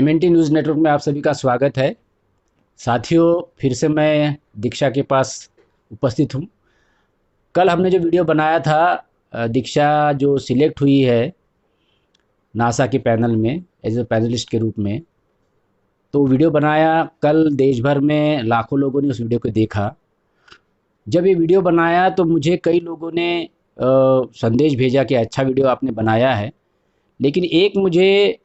MNT news network में आप सभी का स्वागत है। साथियों, फिर से मैं दीक्षा के पास उपस्थित हूँ। कल हमने जो वीडियो बनाया था, दीक्षा जो सिलेक्ट हुई है नासा के पैनल में एज ए पैनलिस्ट के रूप में, तो वीडियो बनाया। कल देश भर में लाखों लोगों ने उस वीडियो को देखा। जब ये वीडियो बनाया तो मुझे कई लोगों ने संदेश भेजा कि अच्छा वीडियो आपने बनाया है, लेकिन एक मुझे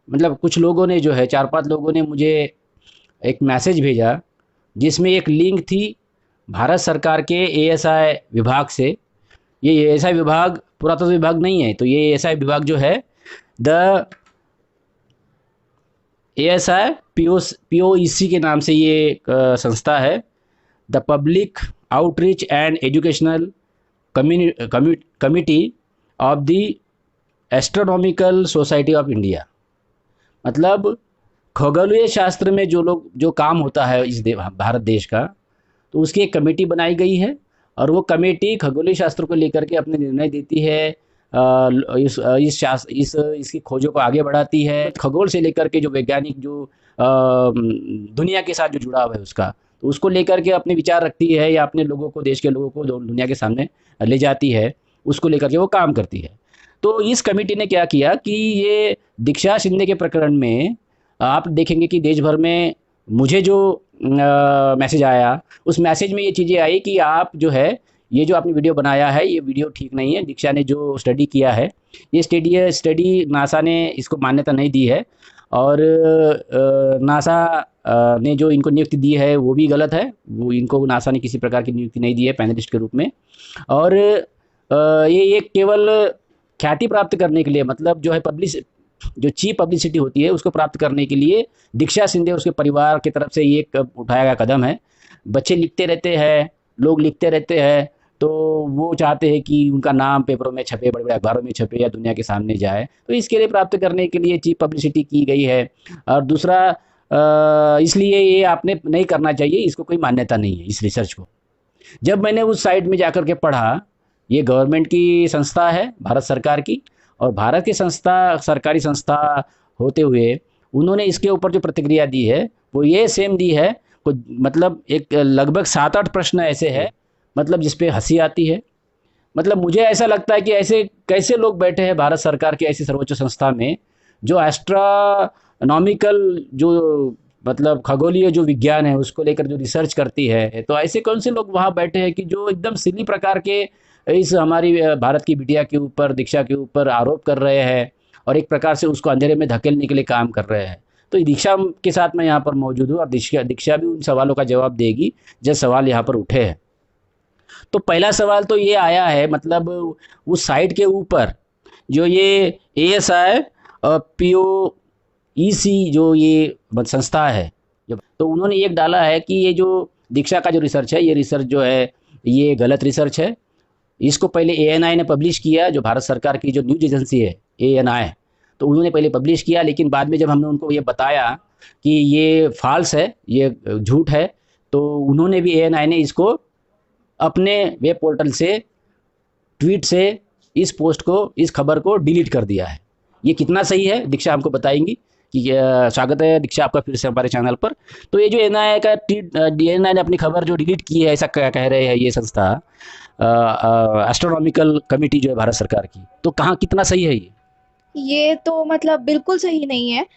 मतलब कुछ लोगों ने जो है 4-5 लोगों ने मुझे एक मैसेज भेजा जिसमें एक लिंक थी भारत सरकार के एएसआई विभाग से। ये एएसआई विभाग पुरातत्व विभाग नहीं है, तो ये एएसआई विभाग जो है द एएसआई पीओईसी के नाम से ये एक संस्था है, the public outreach and educational committee of the astronomical society of India. मतलब खगोलीय शास्त्र में जो काम होता है इस भारत देश का, तो उसकी एक कमेटी बनाई गई है और वो कमेटी खगोलीय शास्त्र को लेकर के अपने निर्णय देती है, इसकी खोजों को आगे बढ़ाती है। खगोल से लेकर के जो वैज्ञानिक जो दुनिया के साथ जो जुड़ाव है उसका, तो उसको लेकर के अपने विचार रखती है या अपने लोगों को, देश के लोगों को दुनिया के सामने ले जाती है, उसको लेकर के वो काम करती है। तो इस कमेटी ने क्या किया कि ये दीक्षा शिंदे के प्रकरण में आप देखेंगे कि देश भर में मुझे जो मैसेज आया, उस मैसेज में ये चीज़ें आई कि आप जो है ये जो आपने वीडियो बनाया है ये वीडियो ठीक नहीं है। दीक्षा ने जो स्टडी किया है, ये स्टडी नासा ने इसको मान्यता नहीं दी है और नासा ने जो इनको नियुक्ति दी है वो भी गलत है। वो इनको नासा ने किसी प्रकार की नियुक्ति नहीं दी है पैनलिस्ट के रूप में। और ये केवल ख्याति प्राप्त करने के लिए, मतलब जो है जो चीप पब्लिसिटी होती है उसको प्राप्त करने के लिए दीक्षा शिंदे और उसके परिवार की तरफ से ये एक उठाया गया कदम है। बच्चे लिखते रहते हैं, लोग लिखते रहते हैं, तो वो चाहते हैं कि उनका नाम पेपरों में छपे, बड़े बड़े अखबारों में छपे या दुनिया के सामने जाए, तो इसके लिए प्राप्त करने के लिए चीप पब्लिसिटी की गई है। और दूसरा इसलिए ये आपने नहीं करना चाहिए, इसको कोई मान्यता नहीं है इस रिसर्च को। जब मैंने उस साइट में जाकर के पढ़ा, ये गवर्नमेंट की संस्था है, भारत सरकार की, और भारत की सरकारी संस्था होते हुए उन्होंने इसके ऊपर जो प्रतिक्रिया दी है वो ये सेम दी है। मतलब एक लगभग 7-8 प्रश्न ऐसे हैं मतलब जिस पे हंसी आती है। मतलब मुझे ऐसा लगता है कि ऐसे कैसे लोग बैठे हैं भारत सरकार के ऐसी सर्वोच्च संस्था में जो एस्ट्रोनॉमिकल जो मतलब खगोलीय जो विज्ञान है उसको लेकर जो रिसर्च करती है, तो ऐसे कौन से लोग वहाँ बैठे हैं कि जो एकदम सिली प्रकार के इस हमारी भारत की बिटिया के ऊपर, दीक्षा के ऊपर आरोप कर रहे हैं और एक प्रकार से उसको अंधेरे में धकेलने के लिए काम कर रहे हैं। तो दीक्षा के साथ मैं यहाँ पर मौजूद हूँ और दीक्षा भी उन सवालों का जवाब देगी जो सवाल यहाँ पर उठे हैं। तो पहला सवाल तो ये आया है, मतलब उस साइट के ऊपर जो ये एएसआई पीओईसी जो ये संस्था है, तो उन्होंने एक डाला है कि ये जो दीक्षा का जो रिसर्च है, ये रिसर्च जो है ये गलत रिसर्च है। इसको पहले एएनआई ने पब्लिश किया, जो भारत सरकार की जो न्यूज़ एजेंसी है एएनआई, तो उन्होंने पहले पब्लिश किया, लेकिन बाद में जब हमने उनको ये बताया कि ये फॉल्स है, ये झूठ है, तो उन्होंने भी, एएनआई ने इसको अपने वेब पोर्टल से ट्वीट से इस पोस्ट को, इस खबर को डिलीट कर दिया है। ये कितना सही है दीक्षा हमको बताएंगी कि स्वागत है दीक्षा आपका फिर से हमारे चैनल पर। तो ये जो एएनआई ने अपनी खबर जो डिलीट की है, ऐसा कह रहे हैं ये संस्था एस्ट्रोनॉमिकल कमेटी जो है भारत सरकार की, तो कहाँ कितना सही है ये तो मतलब बिल्कुल सही नहीं है।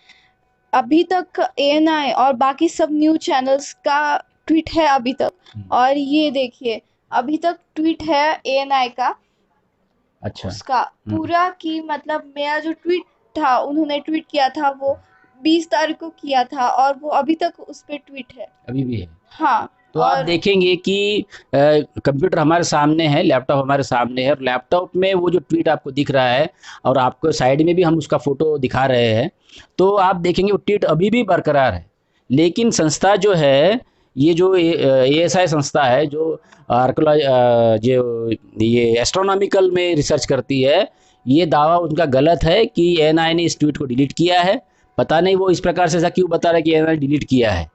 अभी तक एएनआई और बाकी सब न्यूज चैनल्स का ट्वीट है अभी तक, और ये देखिए अभी तक ट्वीट है एएनआई का। अच्छा। उसका पूरा की मतलब मेरा जो ट्वीट था, उन्होंने ट्वीट किया था वो 20 तारीख को किया था और वो अभी तक उस पे ट्वीट है, अभी भी है। हाँ। तो आप देखेंगे कि कंप्यूटर हमारे सामने है, लैपटॉप हमारे सामने है, और लैपटॉप में वो जो ट्वीट आपको दिख रहा है और आपको साइड में भी हम उसका फोटो दिखा रहे हैं, तो आप देखेंगे वो ट्वीट अभी भी बरकरार है। लेकिन संस्था जो है, ये जो एएसआई संस्था है जो जो ये एस्ट्रोनॉमिकल में रिसर्च करती है, ये दावा उनका गलत है कि एएनआई ने इस ट्वीट को डिलीट किया है। पता नहीं वो इस प्रकार से ऐसा क्यों बता रहा है कि एएनआई ने डिलीट किया है।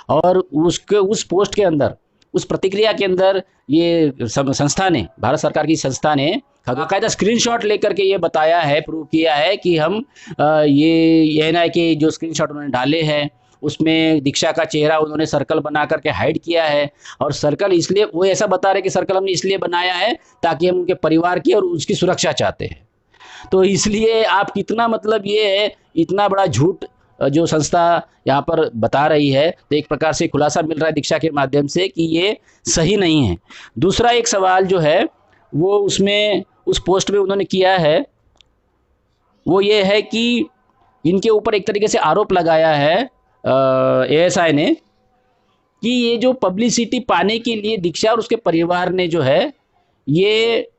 और उसके उस पोस्ट के अंदर उस प्रतिक्रिया के अंदर ये संस्था ने, भारत सरकार की संस्था ने बाकायदा स्क्रीनशॉट लेकर के ये बताया है, प्रूव किया है कि हम ये एएनआई के जो स्क्रीनशॉट उन्होंने डाले हैं उसमें दीक्षा का चेहरा उन्होंने सर्कल बना करके हाइड किया है। और सर्कल इसलिए, वो ऐसा बता रहे कि सर्कल हमने इसलिए बनाया है ताकि हम उनके परिवार की और उसकी सुरक्षा चाहते हैं। तो इसलिए आप कितना, मतलब ये है इतना बड़ा झूठ जो संस्था यहाँ पर बता रही है, तो एक प्रकार से खुलासा मिल रहा है दीक्षा के माध्यम से कि ये सही नहीं है। दूसरा एक सवाल जो है वो उसमें उस पोस्ट में उन्होंने किया है वो ये है कि इनके ऊपर एक तरीके से आरोप लगाया है एएसआई ने कि ये जो पब्लिसिटी पाने के लिए दीक्षा और उसके परिवार ने जो है, ये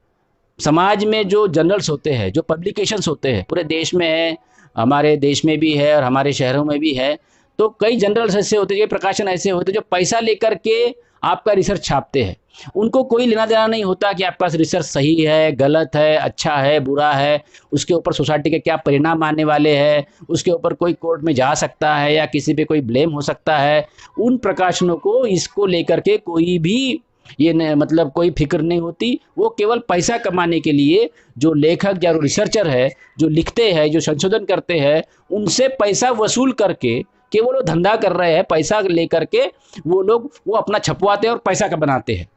समाज में जो जर्नल्स होते हैं, जो पब्लिकेशंस होते हैं, पूरे देश में है, हमारे देश में भी है और हमारे शहरों में भी है, तो कई जर्नल्स ऐसे होते हैं, ये प्रकाशन ऐसे होते हैं जो पैसा लेकर के आपका रिसर्च छापते हैं। उनको कोई लेना देना नहीं होता कि आपका रिसर्च सही है, गलत है, अच्छा है, बुरा है, उसके ऊपर सोसाइटी के क्या परिणाम आने वाले हैं, उसके ऊपर कोई कोर्ट में जा सकता है या किसी पे कोई ब्लेम हो सकता है। उन प्रकाशनों को इसको लेकर के कोई भी ये मतलब कोई फिक्र नहीं होती। वो केवल पैसा कमाने के लिए जो लेखक या रिसर्चर है, जो लिखते हैं, जो संशोधन करते हैं, उनसे पैसा वसूल करके केवल वो धंधा कर रहे हैं, पैसा लेकर के वो लोग वो अपना छपवाते हैं और पैसा का बनाते हैं।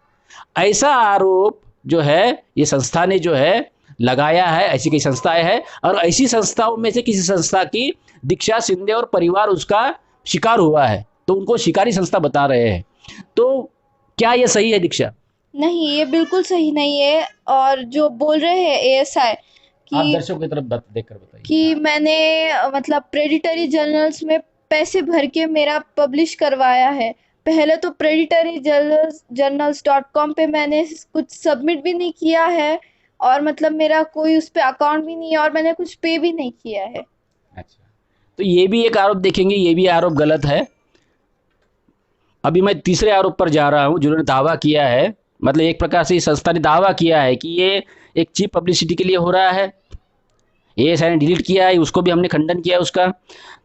ऐसा आरोप जो है ये संस्था ने जो है लगाया है, ऐसी कई संस्थाएं हैं और ऐसी संस्थाओं में से किसी संस्था की दीक्षा शिंदे और परिवार उसका शिकार हुआ है, तो उनको शिकारी संस्था बता रहे हैं। तो क्या ये सही है दीक्षा? नहीं, ये बिल्कुल सही नहीं है। और जो बोल रहे हैं एएसआई आप कि दर्शकों की तरफ देखकर बताइए कि मैंने मतलब प्रेडिटरी जर्नल्स में पैसे भर के मेरा पब्लिश करवाया है। पहले तो प्रेडिटरी journals.com पे मैंने कुछ सबमिट भी नहीं किया है और मतलब मेरा कोई उस पे अकाउंट भी नहीं है और मैंने कुछ पे भी नहीं किया है। अच्छा, तो ये भी एक आरोप देखेंगे, ये भी आरोप गलत है। अभी मैं तीसरे आरोप पर जा रहा हूँ, जिन्होंने दावा किया है, मतलब एक प्रकार से इस संस्था ने दावा किया है कि ये एक चीप पब्लिसिटी के लिए हो रहा है। एएसआई ने डिलीट किया है, उसको भी हमने खंडन किया उसका।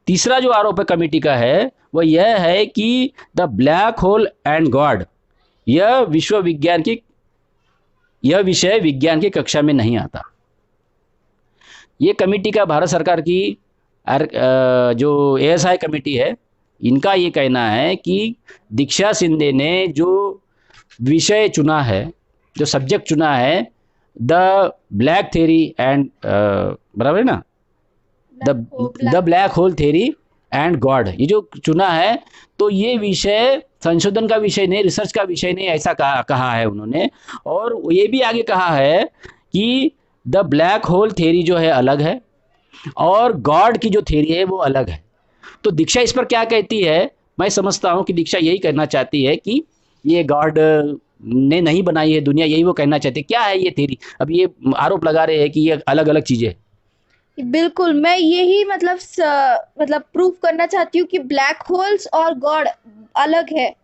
तीसरा जो आरोप है कमेटी का है वो यह है कि the black hole and God यह विषय विज्ञान की कक्षा में नहीं आता। ये कमेटी का, भारत सरकार की जो एएसआई कमेटी है, इनका ये कहना है कि दीक्षा शिंदे ने जो विषय चुना है, जो सब्जेक्ट चुना है, द ब्लैक थ्योरी एंड बराबर है ना, the black hole theory and God, ये जो चुना है, तो ये विषय संशोधन का विषय नहीं, रिसर्च का विषय नहीं, ऐसा कहा है उन्होंने। और ये भी आगे कहा है कि द ब्लैक होल थ्योरी जो है अलग है और गॉड की जो थ्योरी है वो अलग है। तो दीक्षा इस पर क्या कहती है? मैं समझता हूँ कि दीक्षा यही कहना चाहती है कि ये गॉड ने नहीं बनाई है दुनिया, यही वो कहना चाहते हैं। क्या है ये थ्योरी? अब ये आरोप लगा रहे हैं कि ये अलग अलग चीज़ें। बिल्कुल, मैं यही मतलब प्रूफ करना चाहती हूँ कि ब्लैक होल्स और गॉड अलग है।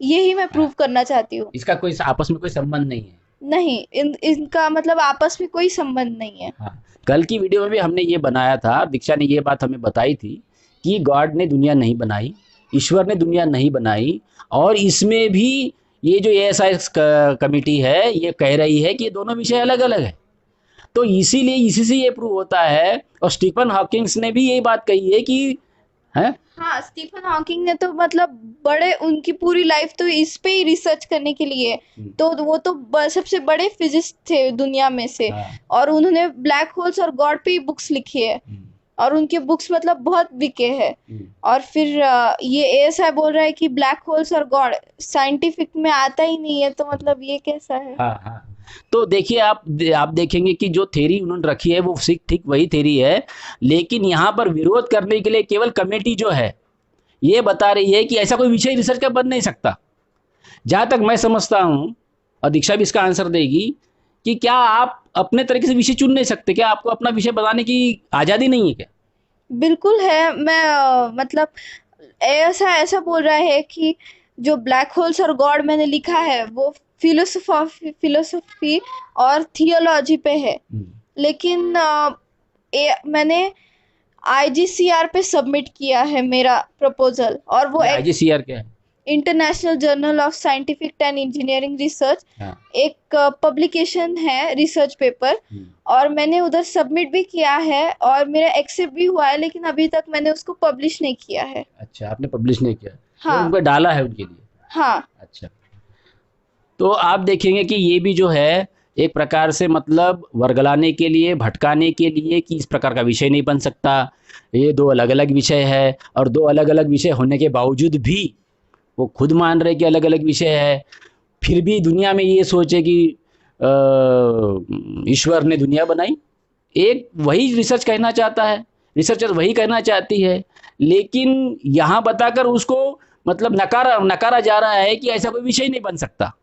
यही मैं प्रूफ करना चाहती हूँ। इसका कोई आपस में कोई संबंध नहीं है। नहीं, इनका मतलब आपस में कोई संबंध नहीं है। हाँ, कल की वीडियो में भी हमने ये बनाया था, दीक्षा ने ये बात हमें बताई थी कि गॉड ने दुनिया नहीं बनाई, ईश्वर ने दुनिया नहीं बनाई। और इसमें भी ये जो एएसआई कमेटी है ये कह रही है कि ये दोनों विषय अलग अलग है। तो इसीलिए इसी से ये प्रूव होता है। और स्टीफन हॉकिंग्स ने भी यही बात कही है कि है, हाँ, स्टीफन हॉकिंग ने तो मतलब बड़े, उनकी पूरी लाइफ तो इस पे ही रिसर्च करने के लिए, तो वो तो सबसे बड़े फिजिस्ट थे दुनिया में से। हाँ। और उन्होंने ब्लैक होल्स और गॉड पे ही बुक्स लिखी है और उनके बुक्स मतलब बहुत बिके हैं। और फिर ये एएसआई बोल रहा है कि ब्लैक होल्स और गॉड साइंटिफिक में आता ही नहीं है, तो मतलब ये कैसा है? हाँ हाँ। तो देखिए, आप देखेंगे कि जो थ्योरी उन्होंने रखी है वो ठीक वही थ्योरी है, लेकिन यहाँ पर विरोध करने के लिए केवल कमेटी जो है ये बता रही है कि ऐसा कोई विषय रिसर्च का बन नहीं सकता। जहाँ तक मैं समझता हूँ, और दीक्षा भी इसका आंसर देगी, कि क्या आप अपने तरीके से विषय चुन नहीं सकते? क्या आपको अपना विषय बनाने की आज़ादी नहीं है क्या? बिल्कुल है। मैं मतलब ऐसा बोल रहा है कि जो ब्लैक होल्स और गॉड मैंने लिखा है वो फिलोसफी और थियोलॉजी पे है, लेकिन मैंने आईजीसीआर पे सबमिट किया है मेरा प्रपोजल। और वो आईजीसीआर क्या है? International journal of scientific and engineering research, हाँ। एक पब्लिकेशन है, रिसर्च पेपर, और मैंने उधर सबमिट भी किया है और मेरा एक्सेप्ट भी हुआ है, लेकिन अभी तक मैंने उसको पब्लिश नहीं किया है। अच्छा, आपने पब्लिश नहीं किया, तो हाँ। उन पे डाला है उनके लिए। हाँ। अच्छा, तो आप देखेंगे कि ये भी जो है एक प्रकार से मतलब वर्गलाने के लिए, भटकाने के लिए कि इस प्रकार का विषय नहीं बन सकता, ये दो अलग अलग विषय है, और दो अलग अलग विषय होने के बावजूद भी वो खुद मान रहे कि अलग अलग विषय है, फिर भी दुनिया में ये सोचे कि ईश्वर ने दुनिया बनाई। एक वही रिसर्च कहना चाहता है, रिसर्चर वही कहना चाहती है, लेकिन यहाँ बताकर उसको मतलब नकारा नकारा जा रहा है कि ऐसा कोई विषय नहीं बन सकता।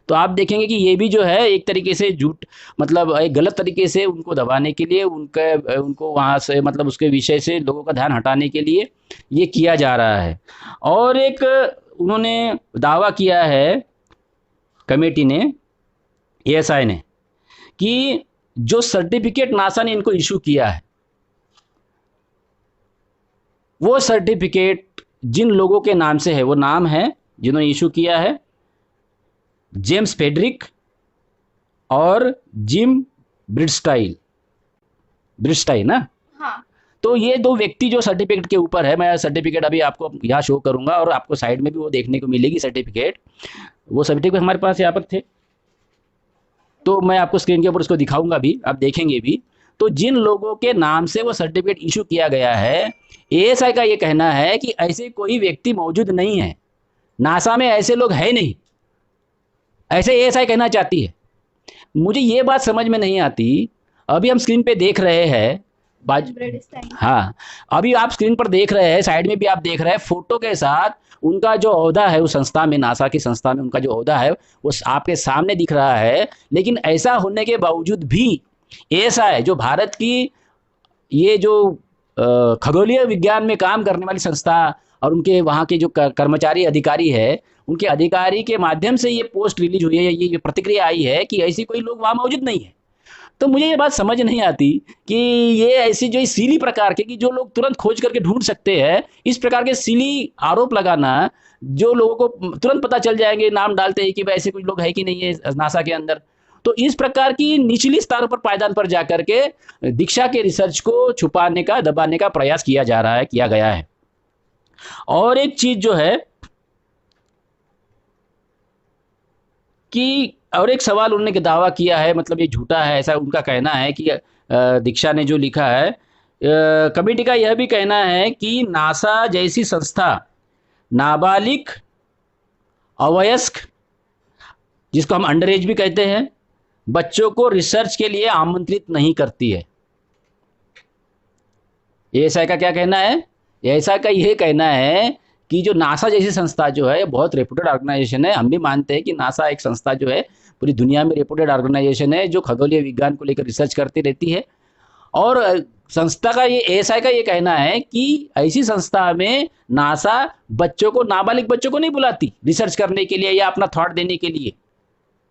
तो आप देखेंगे कि ये भी जो है एक तरीके से झूठ, मतलब एक गलत तरीके से उनको दबाने के लिए, उनको वहाँ से मतलब उसके विषय से लोगों का ध्यान हटाने के लिए ये किया जा रहा है। और एक उन्होंने दावा किया है कमेटी ने, एएसआई ने, कि जो सर्टिफिकेट नासा ने इनको इशू किया है, वो सर्टिफिकेट जिन लोगों के नाम से है, वो नाम है जिन्होंने इशू किया है, जेम्स फेडरिक और जिम ब्रिडस्टाइल, ब्रिडस्टाइल ना। हाँ। तो ये दो व्यक्ति जो सर्टिफिकेट के ऊपर है, मैं सर्टिफिकेट अभी आपको यहाँ शो करूंगा और आपको साइड में भी वो देखने को मिलेगी सर्टिफिकेट। वो सर्टिफिकेट हमारे पास यहाँ पर थे, तो मैं आपको स्क्रीन के ऊपर उसको दिखाऊंगा भी, आप देखेंगे भी। तो जिन लोगों के नाम से वो सर्टिफिकेट इशू किया गया है, एएसआई का ये कहना है कि ऐसे कोई व्यक्ति मौजूद नहीं है, नासा में ऐसे लोग है नहीं, ऐसे एएसआई कहना चाहती है। मुझे ये बात समझ में नहीं आती। अभी हम स्क्रीन पे देख रहे हैं, हाँ, अभी आप स्क्रीन पर देख रहे हैं, साइड में भी आप देख रहे हैं, फोटो के साथ उनका जो ओहदा है उस संस्था में, नासा की संस्था में उनका जो ओहदा है वो आपके सामने दिख रहा है। लेकिन ऐसा होने के बावजूद भी एएसआई जो भारत की ये जो खगोलीय विज्ञान में काम करने वाली संस्था और उनके वहाँ के जो कर्मचारी अधिकारी है, उनके अधिकारी के माध्यम से ये पोस्ट रिलीज हुई है, ये प्रतिक्रिया आई है कि ऐसी कोई लोग वहाँ मौजूद नहीं है। तो मुझे ये बात समझ नहीं आती कि ये ऐसी जो सीली प्रकार के, कि जो लोग तुरंत खोज करके ढूंढ सकते हैं, इस प्रकार के सीली आरोप लगाना, जो लोगों को तुरंत पता चल जाएंगे, नाम डालते हैं कि भाई ऐसे कुछ लोग है कि नहीं है नासा के अंदर। तो इस प्रकार की निचली स्तर पर, पायदान पर जाकर के दीक्षा के रिसर्च को छुपाने का, दबाने का प्रयास किया जा रहा है, किया गया है। और एक चीज जो है कि, और एक सवाल उन्होंने दावा किया है, मतलब ये झूठा है ऐसा उनका कहना है कि दीक्षा ने जो लिखा है, कमेटी का यह भी कहना है कि नासा जैसी संस्था नाबालिग, अवयस्क, जिसको हम अंडर एज भी कहते हैं, बच्चों को रिसर्च के लिए आमंत्रित नहीं करती है। एएसआई का क्या कहना है? एएसआई का यह कहना है कि जो नासा जैसी संस्था जो है बहुत रेपुटेड ऑर्गेनाइजेशन है, हम भी मानते हैं कि नासा एक संस्था जो है पूरी दुनिया में रेपुटेड ऑर्गेनाइजेशन है, जो खगोलीय विज्ञान को लेकर रिसर्च करती रहती है। और संस्था का ये, एएसआई का ये कहना है कि ऐसी संस्था में नासा बच्चों को, नाबालिग बच्चों को नहीं बुलाती रिसर्च करने के लिए या अपना थॉट देने के लिए,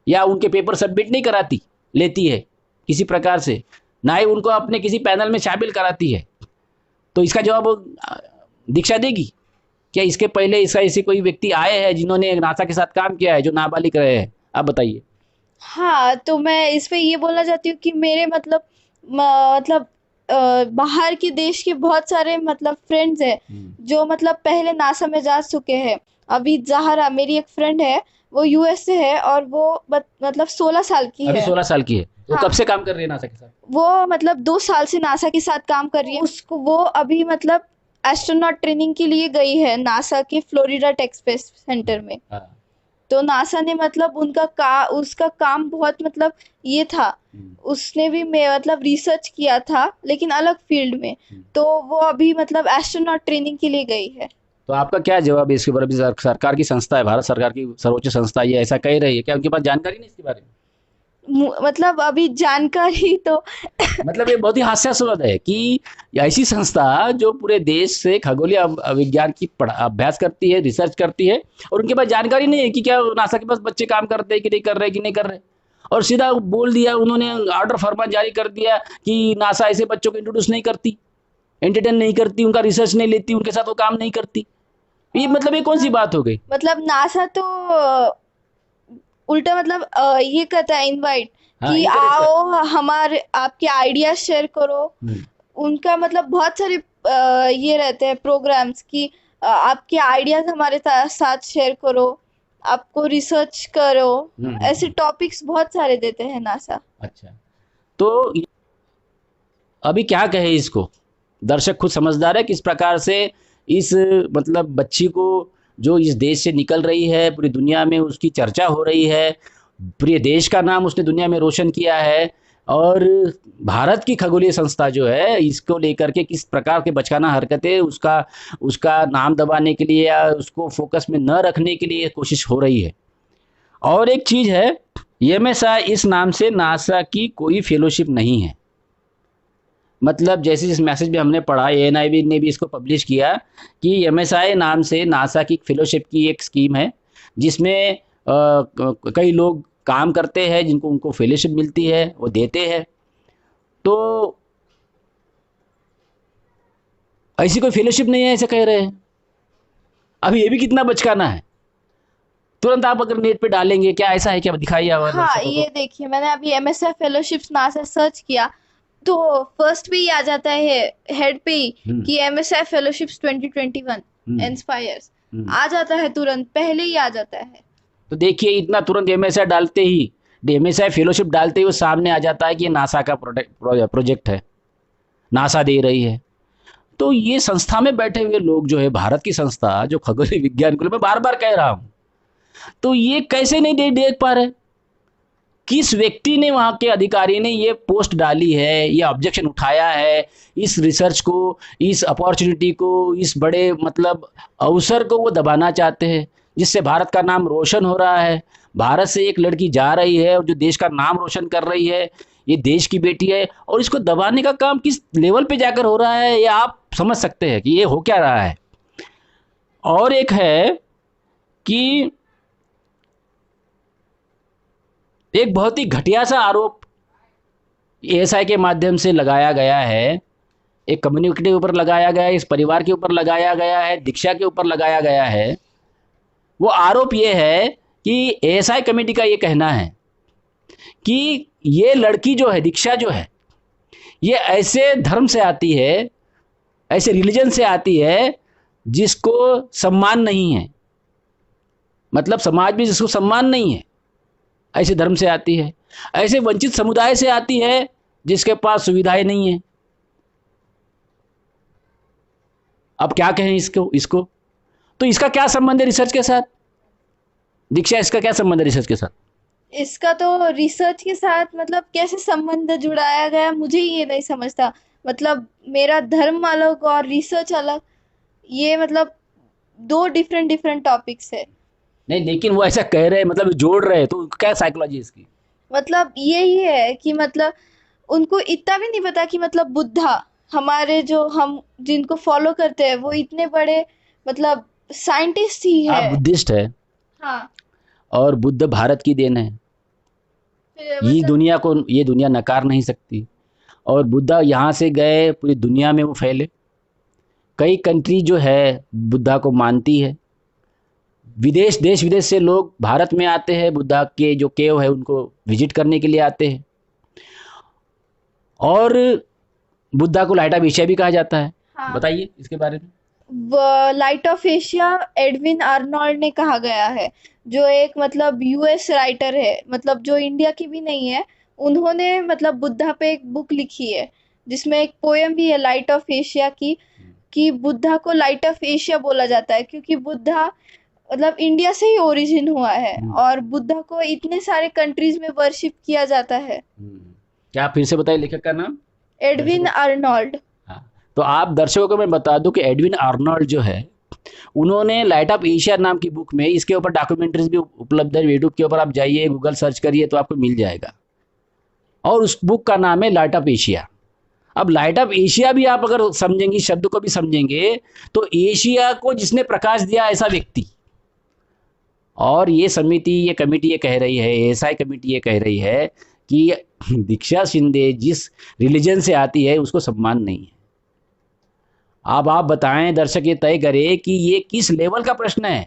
या उनके पेपर सबमिट नहीं कराती, लेती है किसी प्रकार से, ना ही उनको अपने किसी पैनल में शामिल कराती है। तो इसका जवाब दीक्षा देगी क्या? इसके पहले इसका ऐसे कोई व्यक्ति आए हैं जिन्होंने नासा के साथ काम किया है जो नाबालिग रहे हैं? आप बताइए। हाँ, तो मैं इस पे ये बोलना चाहती हूँ कि मेरे मतलब बाहर के देश के बहुत सारे मतलब फ्रेंड्स हैं जो मतलब पहले नासा में जा चुके हैं। अभी ज़हरा मेरी एक फ्रेंड है, वो यूएस से है और वो मतलब 16 साल की अभी है। 16 साल की है। वो हाँ। कब से काम कर रही है नासा के साथ? वो मतलब 2 साल से नासा के साथ काम कर रही है। उसको, वो अभी मतलब एस्ट्रोनॉट ट्रेनिंग के लिए गई है नासा के फ्लोरिडा टेक स्पेस सेंटर में। हाँ। तो नासा ने मतलब उसका काम बहुत मतलब ये था, उसने भी मतलब रिसर्च किया था लेकिन अलग फील्ड में। तो वो अभी मतलब एस्ट्रोनॉट ट्रेनिंग के लिए गई है। तो आपका क्या जवाब है इसके ऊपर? अभी सरकार की संस्था है, भारत सरकार की सर्वोच्च संस्था, ये ऐसा कह रही है, क्या उनके पास जानकारी नहीं इसके बारे में? मतलब अभी जानकारी तो मतलब ये बहुत ही हास्यास्पद है कि ऐसी संस्था जो पूरे देश से खगोलीय विज्ञान की अभ्यास करती है, रिसर्च करती है, और उनके पास जानकारी नहीं है कि क्या नासा के पास बच्चे काम करते हैं कि नहीं कर रहे, कि नहीं कर रहे। और सीधा बोल दिया उन्होंने, ऑर्डर फरमान जारी कर दिया कि नासा ऐसे बच्चों को इंट्रोड्यूस नहीं करती, एंटरटेन नहीं करती, उनका रिसर्च नहीं लेती, उनके साथ वो काम नहीं करती। ये मतलब ये कौन सी बात हो गई? मतलब नासा तो उल्टा मतलब ये करता है इनवाइट हाँ, कि encourage आओ हमारे आपके आइडियाज शेयर करो। हम्म, उनका मतलब बहुत सारे ये रहते हैं प्रोग्राम्स कि आपके आइडियाज हमारे साथ शेयर करो, आपको रिसर्च करो। ऐसे टॉपिक्स बहुत सारे देते हैं नासा। अच्छा। तो अभी क्या कहे इसको? दर्शक खुद समझदार है किस प्रकार से इस मतलब बच्ची को जो इस देश से निकल रही है, पूरी दुनिया में उसकी चर्चा हो रही है, पूरे देश का नाम उसने दुनिया में रोशन किया है, और भारत की खगोलीय संस्था जो है इसको लेकर के किस प्रकार के बचकाना हरकतें उसका उसका नाम दबाने के लिए या उसको फोकस में न रखने के लिए कोशिश हो रही है। और एक चीज़ है, एमएसआई इस नाम से नासा की कोई फेलोशिप नहीं है। मतलब जैसे इस मैसेज में हमने पढ़ा, एएनआईबी ने भी इसको पब्लिश किया कि एमएसआई नाम से नासा की फेलोशिप की एक स्कीम है जिसमें कई लोग काम करते हैं जिनको उनको फेलोशिप मिलती है, वो देते हैं। तो ऐसी कोई फेलोशिप नहीं है ऐसे कह रहे हैं। अब ये भी कितना बचकाना है। तुरंत आप अगर नेट पे डालेंगे, क्या ऐसा है क्या, दिखाइए हमारे हाँ, दर्शकों ये को। देखिए मैंने अभी एमएसएफ फेलोशिप्स नासा सर्च किया तो फर्स्ट पे ही आ जाता है, हेड पे ही हम्म, कि एमएसएफ फेलोशिप्स 2021 हम्म, इंस्पायर्स हम्म। आ जाता है, तुरंत पहले ही आ जाता है। तो देखिए इतना तुरंत एमएसआई डालते ही, एमएसआई फेलोशिप डालते ही वो सामने आ जाता है कि ये नासा का प्रोजेक्ट है, नासा दे रही है। तो ये संस्था में बैठे हुए लोग जो है, भारत की संस्था जो खगोलीय विज्ञान को, मैं बार बार कह रहा हूँ, तो ये कैसे नहीं देख पा रहे? किस व्यक्ति ने, वहाँ के अधिकारी ने ये पोस्ट डाली है, ये ऑब्जेक्शन उठाया है, इस रिसर्च को, इस अपॉर्चुनिटी को, इस बड़े मतलब अवसर को वो दबाना चाहते हैं जिससे भारत का नाम रोशन हो रहा है। भारत से एक लड़की जा रही है और जो देश का नाम रोशन कर रही है, ये देश की बेटी है, और इसको दबाने का काम किस लेवल पे जाकर हो रहा है, ये आप समझ सकते हैं कि ये हो क्या रहा है। और एक है कि एक बहुत ही घटिया सा आरोप एएसआई के माध्यम से लगाया गया है, एक कम्युनिटी के ऊपर लगाया गया है, इस परिवार के ऊपर लगाया गया है, दीक्षा के ऊपर लगाया गया है। वो आरोप ये है कि एएसआई कमेटी का ये कहना है कि ये लड़की जो है, दीक्षा जो है, ये ऐसे धर्म से आती है, ऐसे रिलीजन से आती है जिसको सम्मान नहीं है, मतलब समाज में जिसको सम्मान नहीं है, ऐसे धर्म से आती है, ऐसे वंचित समुदाय से आती है जिसके पास सुविधाएं नहीं है। अब क्या कहें इसको तो इसका क्या संबंध है रिसर्च के साथ? दीक्षा, इसका क्या संबंध है रिसर्च के साथ? इसका तो रिसर्च के साथ मतलब कैसे संबंध जुड़ाया गया मुझे ये नहीं समझता। मतलब मेरा धर्म अलग और रिसर्च अलग, ये मतलब दो डिफरेंट डिफरेंट टॉपिक्स है। नहीं, लेकिन वो ऐसा कह रहे हैं, मतलब जोड़ रहे हैं, तो क्या साइकोलॉजी इसकी? मतलब यही है कि मतलब उनको इतना भी नहीं पता कि मतलब बुद्धा, हमारे जो हम जिनको फॉलो करते हैं वो इतने बड़े मतलब साइंटिस्ट ही आप है। बुद्धिस्ट है हाँ, और बुद्ध भारत की देन है, फिर मतलब ये दुनिया नकार नहीं सकती। और बुद्धा यहाँ से गए, पूरी दुनिया में वो फैले, कई कंट्री जो है बुद्धा को मानती है, देश विदेश से लोग भारत में आते हैं, बुद्धा के जो केव है उनको विजिट करने के लिए आते हैं। और बुद्धा को लाइट ऑफ एशिया भी कहा जाता है। हाँ, बताइए इसके बारे में। Light of Asia Edwin Arnold ने कहा गया है, जो एक मतलब यूएस राइटर है, मतलब जो इंडिया की भी नहीं है। उन्होंने मतलब बुद्धा पे एक बुक लिखी है जिसमें एक पोयम भी है लाइट ऑफ एशिया की, कि बुद्धा को लाइट ऑफ एशिया बोला जाता है क्योंकि बुद्धा मतलब इंडिया से ही ओरिजिन हुआ है और बुद्धा को इतने सारे कंट्रीज में वर्शिप किया जाता है। क्या आप फिर से बताइए लेखक का नाम? Edwin Arnold. हाँ, तो आप दर्शकों को मैं बता दूं कि एडविन आर्नोल्ड जो है, उन्होंने लाइट ऑफ एशिया नाम की बुक में, इसके ऊपर डॉक्यूमेंट्रीज भी उपलब्ध है, यूट्यूब के ऊपर आप जाइए, गूगल सर्च करिए तो आपको मिल जाएगा। और उस बुक का नाम है लाइट ऑफ एशिया। अब लाइट ऑफ एशिया भी आप अगर समझेंगे, शब्द को भी समझेंगे, तो एशिया को जिसने प्रकाश दिया ऐसा व्यक्ति। और ये समिति, ये कमेटी ये कह रही है, एएसआई कमेटी ये कह रही है कि दीक्षा शिंदे जिस रिलीजन से आती है उसको सम्मान नहीं है। अब आप बताएं, दर्शक ये तय करे कि ये किस लेवल का प्रश्न है,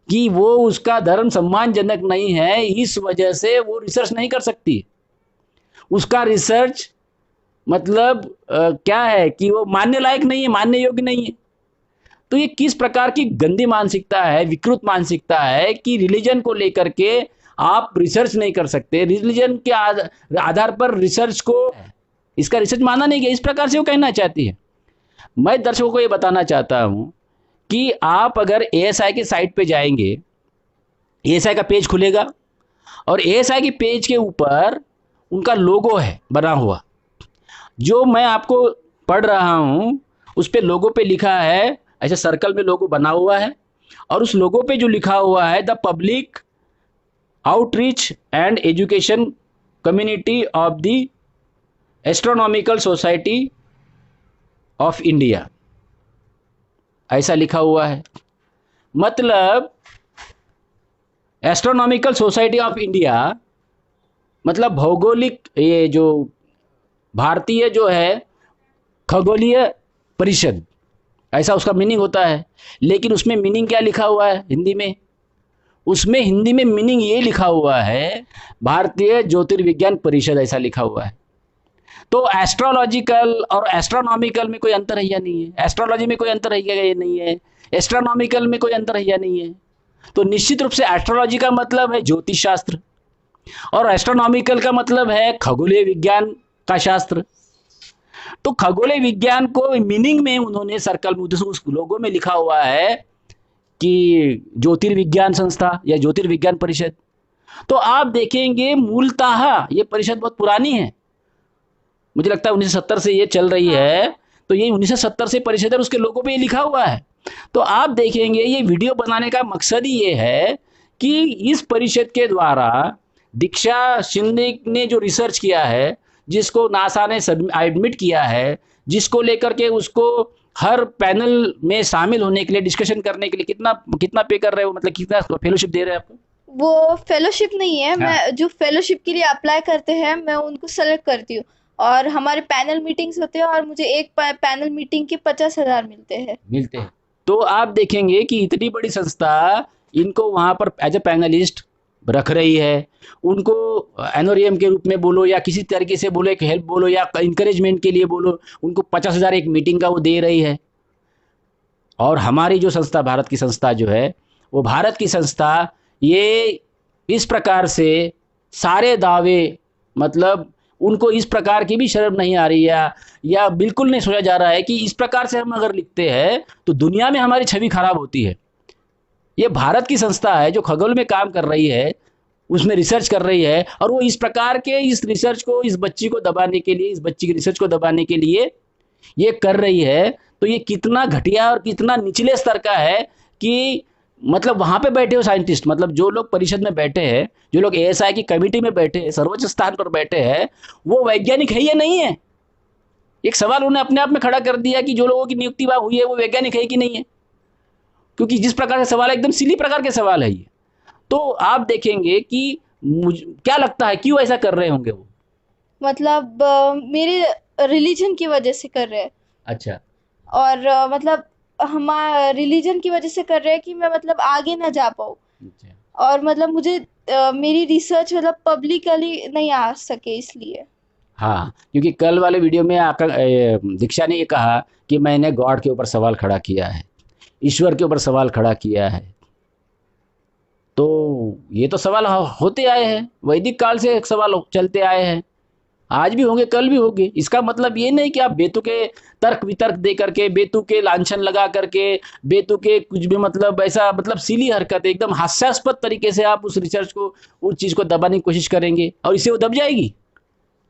कि वो उसका धर्म सम्मानजनक नहीं है, इस वजह से वो रिसर्च नहीं कर सकती। उसका रिसर्च मतलब क्या है कि वो मानने लायक नहीं है, मानने योग्य नहीं है। तो ये किस प्रकार की गंदी मानसिकता है, विकृत मानसिकता है कि रिलीजन को लेकर के आप रिसर्च नहीं कर सकते, रिलीजन के आधार पर रिसर्च को, इसका रिसर्च माना नहीं गया, इस प्रकार से वो कहना चाहती है। मैं दर्शकों को ये बताना चाहता हूं कि आप अगर एएसआई के साइट पे जाएंगे, एएसआई का पेज खुलेगा और एएसआई के पेज के ऊपर उनका लोगो है बना हुआ, जो मैं आपको पढ़ रहा हूं उस पे लोगो पे लिखा है, ऐसे सर्कल में लोगो बना हुआ है, और उस लोगो पे जो लिखा हुआ है, the public outreach and education community of the astronomical society of India, ऐसा लिखा हुआ है। मतलब एस्ट्रोनॉमिकल सोसाइटी ऑफ इंडिया मतलब भौगोलिक, ये जो भारतीय जो है खगोलीय परिषद, ऐसा उसका मीनिंग होता है। लेकिन उसमें मीनिंग क्या लिखा हुआ है हिंदी में? उसमें हिंदी में मीनिंग ये लिखा हुआ है भारतीय ज्योतिर्विज्ञान परिषद, ऐसा लिखा हुआ है। तो एस्ट्रोलॉजिकल और एस्ट्रोनॉमिकल में कोई अंतर है या नहीं है? एस्ट्रोलॉजी में कोई अंतर है या नहीं है? एस्ट्रोनॉमिकल में कोई अंतर है या नहीं है? तो निश्चित रूप से एस्ट्रोलॉजी का मतलब है ज्योतिष शास्त्र, और एस्ट्रोनॉमिकल का मतलब है खगोलीय विज्ञान का शास्त्र। तो खगोलीय विज्ञान को मीनिंग में उन्होंने सर्कल में उस लोगों में लिखा हुआ है कि ज्योतिर्विज्ञान संस्था या ज्योतिर्विज्ञान परिषद। तो आप देखेंगे मूलतः ये परिषद बहुत पुरानी है, मुझे लगता है 1970 से ये चल रही है। तो ये 1970 से परिषद है, उसके लोगों पे ये लिखा हुआ है। तो आप देखेंगे ये वीडियो बनाने का मकसद ही ये है कि इस परिषद के द्वारा दीक्षा शिंदे ने जो रिसर्च किया है, जिसको नासा ने एडमिट किया है, जिसको लेकर के उसको हर पैनल में शामिल होने के लिए, डिस्कशन करने के लिए कितना कितना पे कर रहे हो, मतलब कितना फेलोशिप दे रहे हैं आपको? वो फेलोशिप नहीं है, हाँ। मैं जो फेलोशिप के लिए अप्लाई करते हैं मैं उनको सेलेक्ट करती हूँ, और हमारे पैनल मीटिंग्स होते हैं और मुझे एक पैनल मीटिंग के 50,000 मिलते हैं। तो आप देखेंगे कि इतनी बड़ी संस्था इनको वहां पर एज ए पैनलिस्ट रख रही है, उनको एनोरियम के रूप में बोलो या किसी तरीके से बोलो, एक हेल्प बोलो या इंकरेजमेंट के लिए बोलो, उनको 50,000 एक मीटिंग का वो दे रही है। और हमारी जो संस्था, भारत की संस्था जो है, वो भारत की संस्था ये इस प्रकार से सारे दावे, मतलब उनको इस प्रकार की भी शर्म नहीं आ रही है, या बिल्कुल नहीं सोचा जा रहा है कि इस प्रकार से हम अगर लिखते हैं तो दुनिया में हमारी छवि खराब होती है। ये भारत की संस्था है जो खगोल में काम कर रही है, उसमें रिसर्च कर रही है, और वो इस प्रकार के इस रिसर्च को, इस बच्ची को दबाने के लिए, इस बच्ची की रिसर्च को दबाने के लिए ये कर रही है। तो ये कितना घटिया और कितना निचले स्तर का है कि मतलब वहां पे बैठे हो साइंटिस्ट, मतलब जो लोग परिषद में बैठे हैं, जो लोग एएसआई की कमेटी में बैठे हैं, सर्वोच्च स्थान पर बैठे हैं, वो वैज्ञानिक है या नहीं है? एक सवाल उन्हें अपने आप में खड़ा कर दिया कि जो लोगों की नियुक्ति वहां हुई है वो वैज्ञानिक है कि नहीं है, क्योंकि जिस प्रकार का सवाल है एकदम सिली प्रकार के सवाल है ये। तो आप देखेंगे कि क्या लगता है क्यों ऐसा कर रहे होंगे वो? मतलब मेरे रिलीजन की वजह से कर रहे हैं, अच्छा। और मतलब हमारा रिलीजन की वजह से कर रहे हैं कि मैं मतलब आगे ना जा पाऊँ, अच्छा। और मतलब मुझे मेरी रिसर्च मतलब पब्लिकली नहीं आ सके इसलिए। हाँ, क्योंकि कल वाले वीडियो में आकर दीक्षा ने ये कहा कि मैंने गॉड के ऊपर सवाल खड़ा किया है, ईश्वर के ऊपर सवाल खड़ा किया है। तो ये तो सवाल होते आए हैं, वैदिक काल से एक सवाल चलते आए हैं, आज भी होंगे, कल भी होंगे। इसका मतलब ये नहीं कि आप बेतुके तर्क वितर्क दे करके, बेतुके लांछन लगा करके, बेतुके कुछ भी, मतलब ऐसा, मतलब सीली हरकत, एकदम हास्यास्पद तरीके से आप उस रिसर्च को, उस चीज़ को दबाने की कोशिश करेंगे और इससे वो दब जाएगी।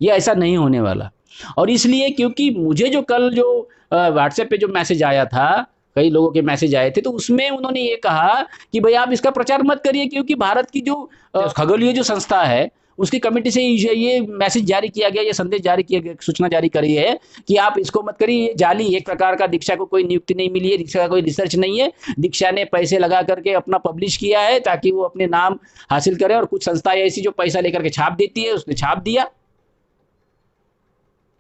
ये ऐसा नहीं होने वाला। और इसलिए क्योंकि मुझे जो कल जो व्हाट्सएप पे जो मैसेज आया था, कई लोगों के मैसेज आए थे, तो उसमें उन्होंने ये कहा कि भाई आप इसका प्रचार मत करिए, क्योंकि भारत की जो खगोलीय जो संस्था है उसकी कमेटी से ये मैसेज जारी किया गया, ये संदेश जारी किया गया, सूचना जारी करी है कि आप इसको मत करिए, ये जाली, एक प्रकार का दीक्षा को कोई नियुक्ति नहीं मिली है, दीक्षा का कोई रिसर्च नहीं है, दीक्षा ने पैसे लगा करके अपना पब्लिश किया है ताकि वो अपने नाम हासिल करे, और कुछ संस्थाएं ऐसी जो पैसा लेकर के छाप देती है, उसने छाप दिया।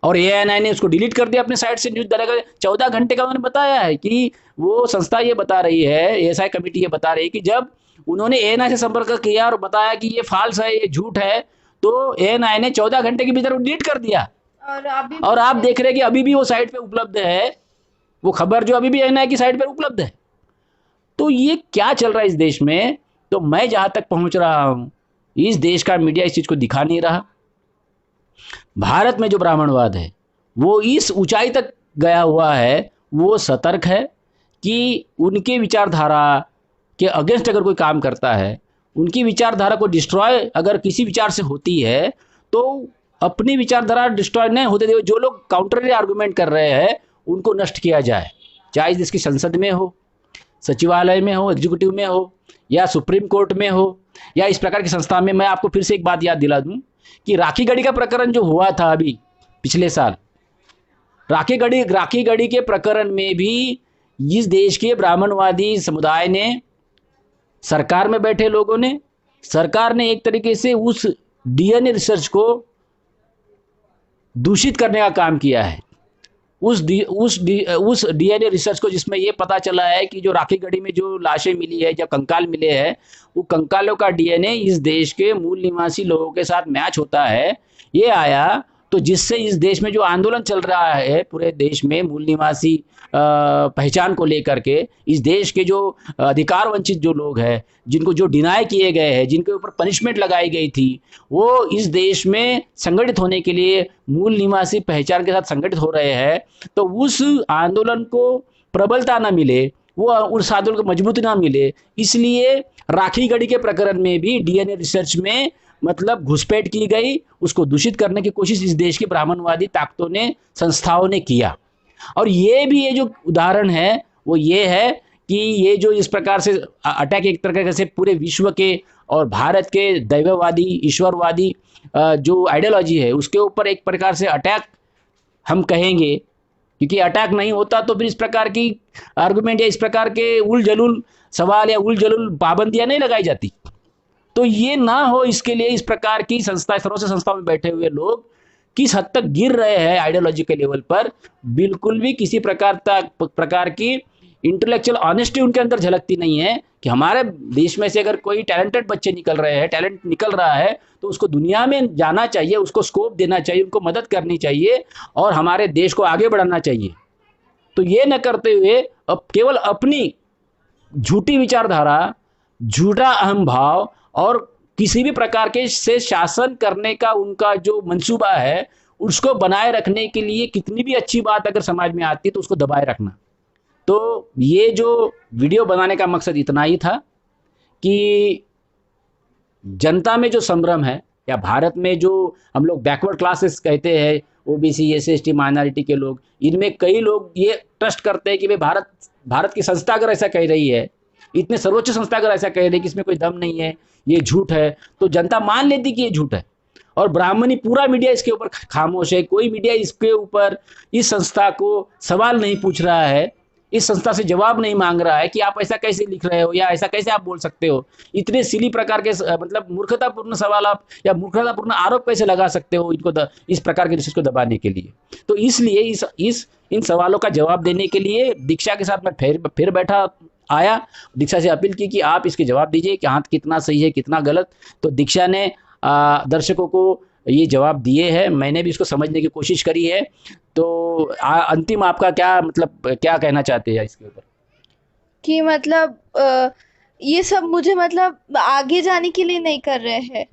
और एएनआई ने उसको डिलीट कर दिया अपने साइट से, न्यूज़ डालेगा। 14 घंटे का उन्होंने बताया है कि वो संस्था ये बता रही है, एएसआई कमेटी ये बता रही है कि जब उन्होंने एएनआई से संपर्क किया और बताया कि ये फाल्स है, ये झूठ है, तो एएनआई ने 14 घंटे के भीतर डिलीट कर दिया। और आप देख रहे हैं कि अभी भी वो साइट पे उपलब्ध है, वो खबर जो अभी भी एएनआई की साइट पर उपलब्ध है। तो ये क्या चल रहा है इस देश में? तो मैं जहां तक पहुंच रहा हूं, इस देश का मीडिया इस चीज को दिखा नहीं रहा। भारत में जो ब्राह्मणवाद है वो इस ऊंचाई तक गया हुआ है, वो सतर्क है कि उनके विचारधारा के अगेंस्ट अगर कोई काम करता है, उनकी विचारधारा को डिस्ट्रॉय अगर किसी विचार से होती है, तो अपनी विचारधारा डिस्ट्रॉय नहीं होते हुए जो लोग काउंटर आर्गुमेंट कर रहे हैं उनको नष्ट किया जाए, चाहे इसकी संसद में हो, सचिवालय में हो, एग्जीक्यूटिव में हो, या सुप्रीम कोर्ट में हो, या इस प्रकार की संस्था में। मैं आपको फिर से एक बात याद दिला दूं कि राखी गढ़ी का प्रकरण जो हुआ था अभी पिछले साल, राखी गढ़ी के प्रकरण में भी इस देश के ब्राह्मणवादी समुदाय ने, सरकार में बैठे लोगों ने, सरकार ने एक तरीके से उस डीएनए रिसर्च को दूषित करने का काम किया है। उस डीएनए रिसर्च को, जिसमें ये पता चला है कि जो राखी गढ़ी में जो लाशें मिली है, जो कंकाल मिले हैं, वो कंकालों का डीएनए इस देश के मूल निवासी लोगों के साथ मैच होता है, ये आया। तो जिससे इस देश में जो आंदोलन चल रहा है पूरे देश में मूल निवासी पहचान को लेकर के, इस देश के जो अधिकार वंचित जो लोग हैं, जिनको जो डिनाई किए गए हैं, जिनके ऊपर पनिशमेंट लगाई गई थी, वो इस देश में संगठित होने के लिए मूल निवासी पहचान के साथ संगठित हो रहे हैं। तो उस आंदोलन को प्रबलता ना मिले, वो उस आंदोलन को मजबूती ना मिले, इसलिए राखी गढ़ी के प्रकरण में भी डीएनए रिसर्च में मतलब घुसपैठ की गई, उसको दूषित करने की कोशिश इस देश की ब्राह्मणवादी ताकतों ने, संस्थाओं ने किया। और ये भी, ये जो उदाहरण है वो ये है कि ये जो इस प्रकार से अटैक एक तरह से पूरे विश्व के और भारत के दैववादी, ईश्वरवादी जो आइडियोलॉजी है उसके ऊपर एक प्रकार से अटैक हम कहेंगे, क्योंकि अटैक नहीं होता तो फिर इस प्रकार की आर्गुमेंट या इस प्रकार के उल जलूल सवाल या उल जलूल पाबंदियां नहीं लगाई जाती। तो ये ना हो, इसके लिए इस प्रकार की संस्था, सर्वोच्च संस्थाओं में बैठे हुए लोग किस हद तक गिर रहे हैं आइडियोलॉजी के लेवल पर, बिल्कुल भी किसी प्रकार की इंटेलेक्चुअल ऑनेस्टी उनके अंदर झलकती नहीं है कि हमारे देश में से अगर कोई टैलेंटेड बच्चे निकल रहे हैं, टैलेंट निकल रहा है, तो उसको दुनिया में जाना चाहिए, उसको स्कोप देना चाहिए, उनको मदद करनी चाहिए और हमारे देश को आगे बढ़ाना चाहिए। तो ये न करते हुए अब केवल अपनी झूठी विचारधारा, झूठा अहम भाव और किसी भी प्रकार के से शासन करने का उनका जो मंसूबा है, उसको बनाए रखने के लिए कितनी भी अच्छी बात अगर समाज में आती है तो उसको दबाए रखना। तो ये जो वीडियो बनाने का मकसद इतना ही था कि जनता में जो संभ्रम है, या भारत में जो हम लोग बैकवर्ड क्लासेस कहते हैं, ओबीसी, एससी, माइनॉरिटी के लोग, इनमें कई लोग ये ट्रस्ट करते हैं कि भाई भारत की संस्था अगर ऐसा कह रही है, इतने सर्वोच्च संस्था अगर ऐसा कह रही है कि इसमें कोई दम नहीं है, ये झूठ है, तो जनता मान लेती कि ये झूठ है। और ब्राह्मणी पूरा मीडिया इसके ऊपर खामोश है, कोई मीडिया इसके ऊपर इस संस्था को सवाल नहीं पूछ रहा है, इस संस्था से जवाब नहीं मांग रहा है कि आप ऐसा कैसे लिख रहे हो या ऐसा कैसे आप बोल सकते हो, इतने सिली प्रकार के मतलब मूर्खतापूर्ण सवाल आप या मूर्खतापूर्ण आरोप कैसे लगा सकते हो इनको इस प्रकार के रिसर्च को दबाने के लिए। तो इसलिए इन सवालों का जवाब देने के लिए दीक्षा के साथ मैं फिर बैठा आया, दीक्षा से अपील की कि आप इसके जवाब दीजिए कि हाँ कितना सही है कितना गलत। तो दीक्षा ने दर्शकों को ये जवाब दिए हैं, मैंने भी इसको समझने की कोशिश करी है। तो अंतिम आपका क्या मतलब क्या कहना चाहते हैं इसके ऊपर? कि मतलब ये सब मुझे मतलब आगे जाने के लिए नहीं कर रहे हैं,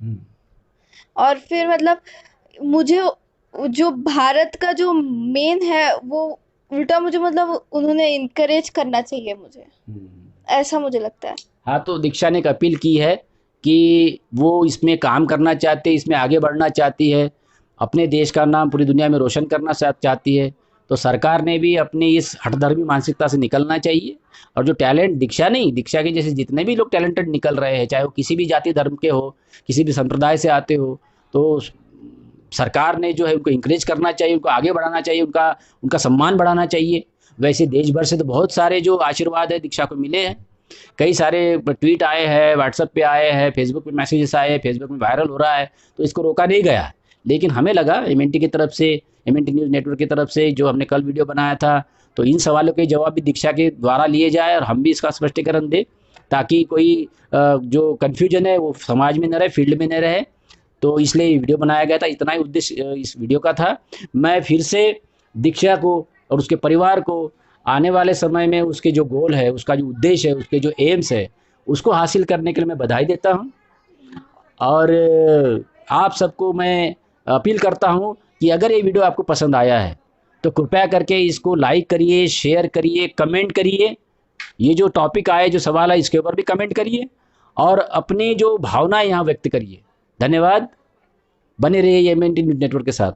और फिर मतलब मुझे जो भारत का जो मेन है वो उल्टा मुझे मतलब उन्होंने इनकरेज करना चाहिए मुझे, ऐसा मुझे लगता है। हाँ, तो दीक्षा ने एक अपील की है कि वो इसमें काम करना चाहते, इसमें आगे बढ़ना चाहती है, अपने देश का नाम पूरी दुनिया में रोशन करना चाहती है। तो सरकार ने भी अपनी इस हठधर्मी मानसिकता से निकलना चाहिए, और जो टैलेंट दीक्षा नहीं, दीक्षा के जैसे जितने भी लोग टैलेंटेड निकल रहे हैं, चाहे वो किसी भी जाति धर्म के हो, किसी भी संप्रदाय से आते हो, तो सरकार ने जो है उनको इंकरेज करना चाहिए, उनको आगे बढ़ाना चाहिए, उनका सम्मान बढ़ाना चाहिए। वैसे देश भर से तो बहुत सारे जो आशीर्वाद है दीक्षा को मिले हैं, कई सारे ट्वीट आए हैं, व्हाट्सएप पे आए हैं, फेसबुक पे मैसेजेस आए हैं, फेसबुक में वायरल हो रहा है, तो इसको रोका नहीं गया। लेकिन हमें लगा एमएनटी की तरफ से, एमएनटी न्यूज़ नेटवर्क की तरफ से जो हमने कल वीडियो बनाया था, तो इन सवालों के जवाब भी दीक्षा के द्वारा लिए जाए और हम भी इसका स्पष्टीकरण दें, ताकि कोई जो कन्फ्यूजन है वो समाज में न रहे, फील्ड में न रहे। तो इसलिए ये वीडियो बनाया गया था, इतना ही उद्देश्य इस वीडियो का था। मैं फिर से दीक्षा को और उसके परिवार को आने वाले समय में उसके जो गोल है, उसका जो उद्देश्य है, उसके जो एम्स है, उसको हासिल करने के लिए मैं बधाई देता हूँ। और आप सबको मैं अपील करता हूँ कि अगर ये वीडियो आपको पसंद आया है तो कृपया करके इसको लाइक करिए, शेयर करिए, कमेंट करिए। ये जो टॉपिक आए, जो सवाल है, इसके ऊपर भी कमेंट करिए और अपनी जो भावनाएं यहाँ व्यक्त करिए। धन्यवाद। बने रहिए एमएनटी न्यूज़ नेटवर्क के साथ।